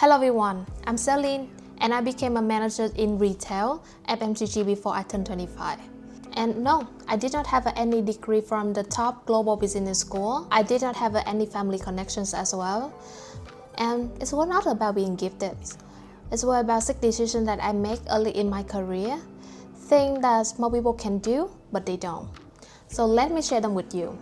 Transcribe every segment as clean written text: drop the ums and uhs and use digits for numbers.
Hello everyone, I'm Celine and I became a manager in retail FMCG before I turned 25. And no, I did not have any degree from the top global business school. I did not have any family connections as well. And it's not about being gifted. It's more about sick decisions that I make early in my career, things that more people can do, but they don't. So let me share them with you.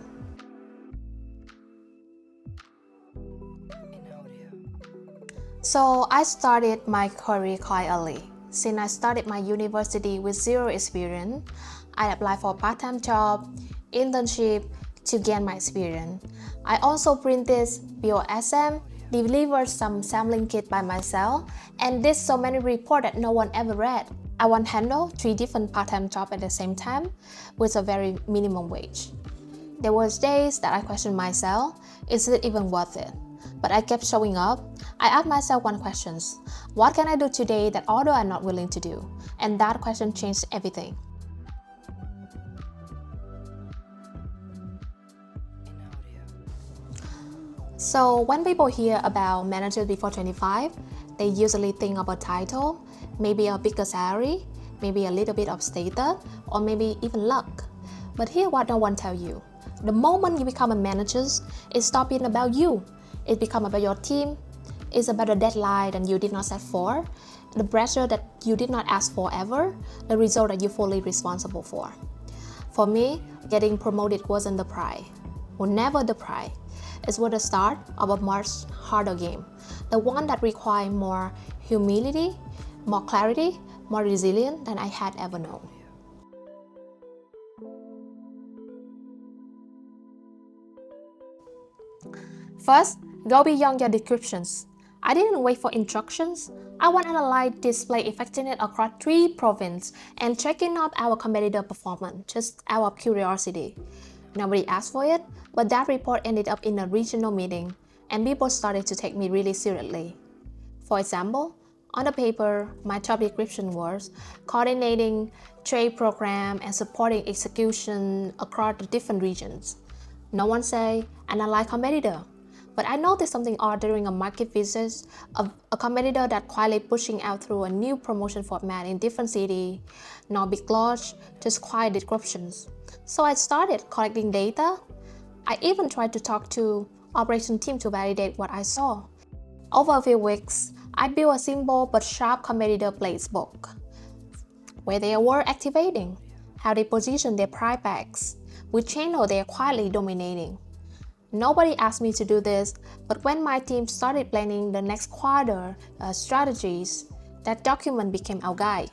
So I started my career quite early. Since I started my university with zero experience, I applied for part-time job, internship to gain my experience. I also printed BOSM, delivered some sampling kit by myself, and did so many reports that no one ever read. I once handled 3 different part-time jobs at the same time with a very minimum wage. There were days that I questioned myself, is it even worth it? But I kept showing up. I asked myself one question: what can I do today that others are not willing to do? And that question changed everything. So when people hear about managers before 25, they usually think of a title, maybe a bigger salary, maybe a little bit of status, or maybe even luck. But here's what no one tells you. The moment you become a manager, it stops being about you. It becomes about your team. It's about the deadline that you did not set for, the pressure that you did not ask for ever, the result that you're fully responsible for. For me, getting promoted wasn't the prize. Well, never the prize. It was the start of a much harder game, the one that required more humility, more clarity, more resilience than I had ever known. First, go beyond your descriptions. I didn't wait for instructions. I want to analyze display effectiveness across 3 provinces and checking out our competitor performance, just out of curiosity. Nobody asked for it, but that report ended up in a regional meeting, and people started to take me really seriously. For example, on the paper, my job description was coordinating trade program and supporting execution across the different regions. No one said, analyze competitor. But I noticed something odd during a market visit of a competitor that quietly pushing out through a new promotion format in different cities, no big launch, just quiet descriptions. So I started collecting data. I even tried to talk to operation team to validate what I saw. Over a few weeks, I built a simple but sharp competitor playbook, where they were activating, how they position their price packs, which channel they are quietly dominating. Nobody asked me to do this, but when my team started planning the next quarter strategies, that document became our guide.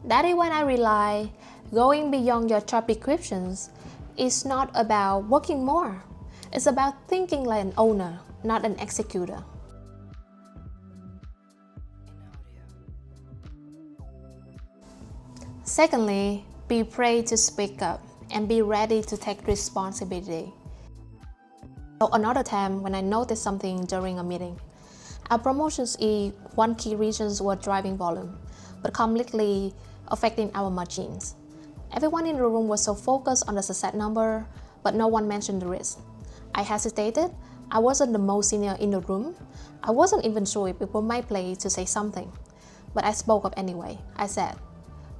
That is when I realized going beyond your job descriptions is not about working more. It's about thinking like an owner, not an executor. Secondly, be brave to speak up and be ready to take responsibility. So another time when I noticed something during a meeting, our promotions in one key regions were driving volume, but completely affecting our margins. Everyone in the room was so focused on the success number, but no one mentioned the risk. I hesitated. I wasn't the most senior in the room. I wasn't even sure if it was my place to say something, but I spoke up anyway. I said,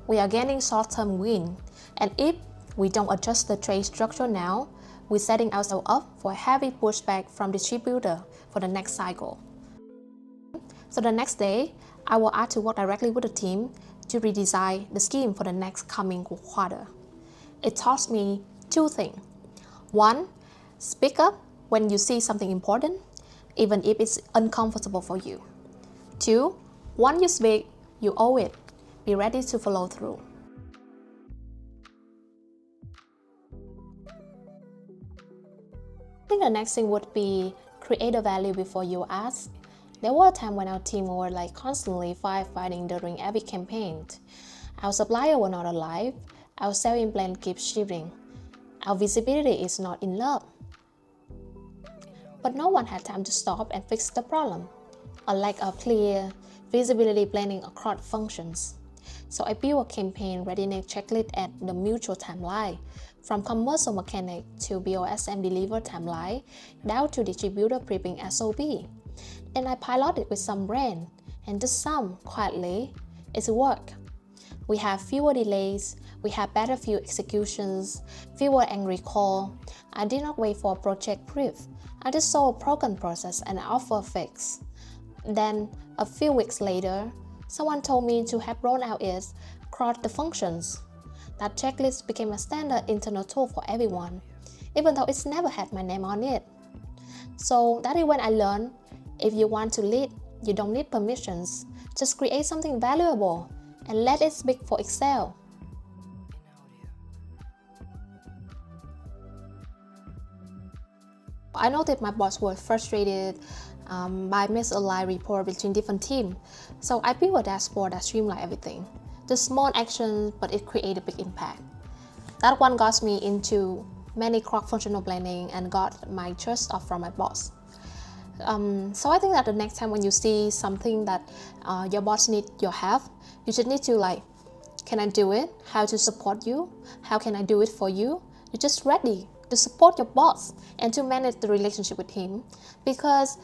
we are getting short-term win, and if we don't adjust the trade structure now, we're setting ourselves up for a heavy pushback from distributor for the next cycle. So the next day, I will ask to work directly with the team to redesign the scheme for the next coming quarter. It taught me 2 things. 1, speak up when you see something important, even if it's uncomfortable for you. 2, once you speak, you owe it. Be ready to follow through. I think the next thing would be create a value before you ask. There was a time when our team were constantly firefighting during every campaign. Our supplier were not alive. Our selling plan keeps shifting. Our visibility is not enough. But no one had time to stop and fix the problem. A lack of clear visibility planning across functions. So I built a campaign readiness checklist at the mutual timeline, from commercial mechanic to BOSM deliver timeline, down to distributor prepping SOP. And I pilot it with some brain, and just some, quietly, it's work. We have fewer delays, we have better few executions, fewer angry calls. I did not wait for a project brief. I just saw a broken process and offer a fix. Then, a few weeks later, someone told me to have rolled out it across the functions. That checklist became a standard internal tool for everyone, even though it's never had my name on it. So that is when I learned, if you want to lead, you don't need permissions. Just create something valuable and let it speak for itself. I noticed my boss was frustrated by misaligned report between different teams. So I built a dashboard that streamlined everything. Just small actions, but it created a big impact. That one got me into many cross-functional planning and got my trust off from my boss. So I think that the next time when you see something that your boss needs your help, you just need to can I do it? How to support you? How can I do it for you? You're just ready to support your boss and to manage the relationship with him, because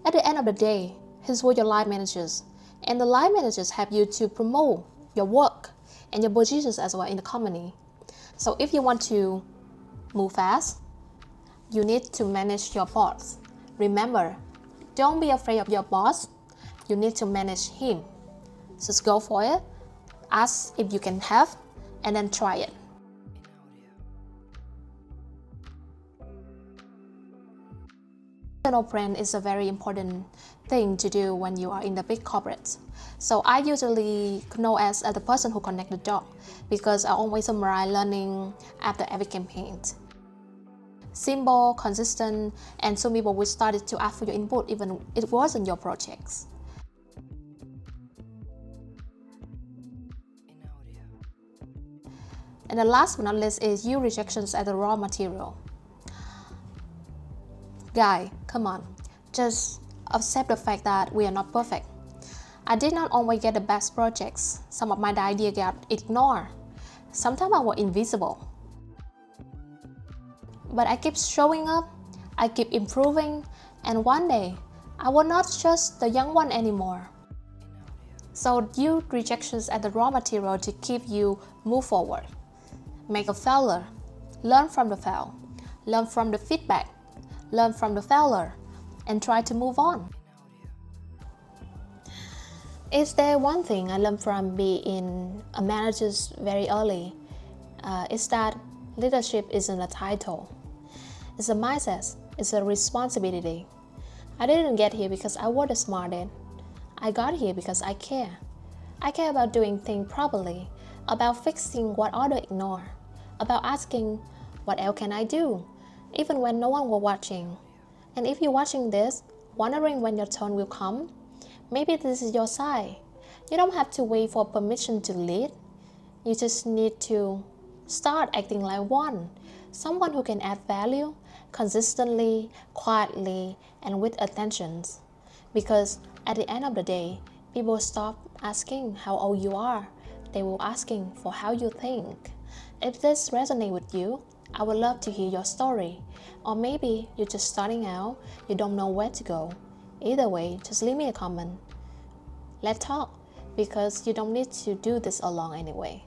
at the end of the day, he's who your line managers, and the line managers help you to promote your work and your positions as well in the company. So if you want to move fast, you need to manage your boss. Remember, don't be afraid of your boss. You need to manage him. Just go for it, ask if you can help, and then try it. Personal brand is a very important thing to do when you are in the big corporates. So I usually know as the person who connect the dot, because I always summarize learning after every campaign. Simple, consistent, and some people will start to ask for your input even it wasn't your projects. And the last but not least is use rejections as the raw material. Guy, come on, just accept the fact that we are not perfect. I did not always get the best projects. Some of my ideas got ignored. Sometimes I was invisible. But I keep showing up, I keep improving, and one day, I was not just the young one anymore. So use rejections as the raw material to keep you move forward. Make a failure, learn from the fail, learn from the feedback, learn from the failure, and try to move on. Is there one thing I learned from being a manager very early? Is that leadership isn't a title. It's a mindset, it's a responsibility. I didn't get here because I was the smartest. I got here because I care. I care about doing things properly, about fixing what others ignore, about asking, what else can I do, even when no one was watching. And if you're watching this, wondering when your turn will come, maybe this is your sign. You don't have to wait for permission to lead. You just need to start acting like one, someone who can add value consistently, quietly, and with attention. Because at the end of the day, people stop asking how old you are. They will asking for how you think. If this resonates with you, I would love to hear your story. Or maybe you're just starting out, you don't know where to go. Either way, just leave me a comment. Let's talk, because you don't need to do this alone anyway.